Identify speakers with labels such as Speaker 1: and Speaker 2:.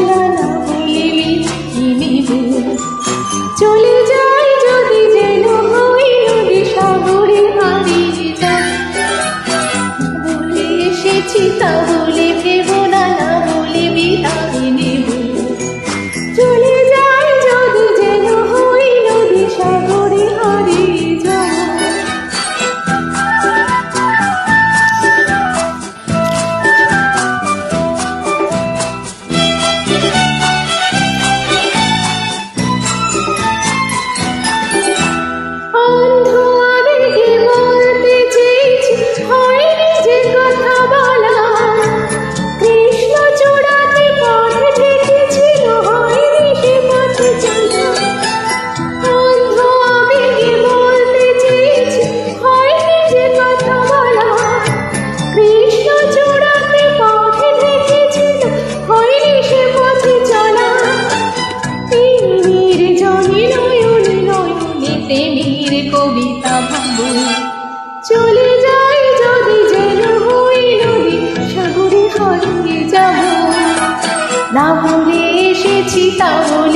Speaker 1: না, না বলে নেব। চলে যাই যদি যেন হই নদী সাগরে হারিয়ে যাই। বলে এসেছি তাহলে ভেব না, না বলে বিদায় নেব। চলে যাই যদি যেন হই নদী সাগরে হারিয়ে যাই। কবিতা ভাবো চলে যাই যদি যেন হই নদী সাগরে হারিয়ে যাব। না বলে এসেছি তা বলে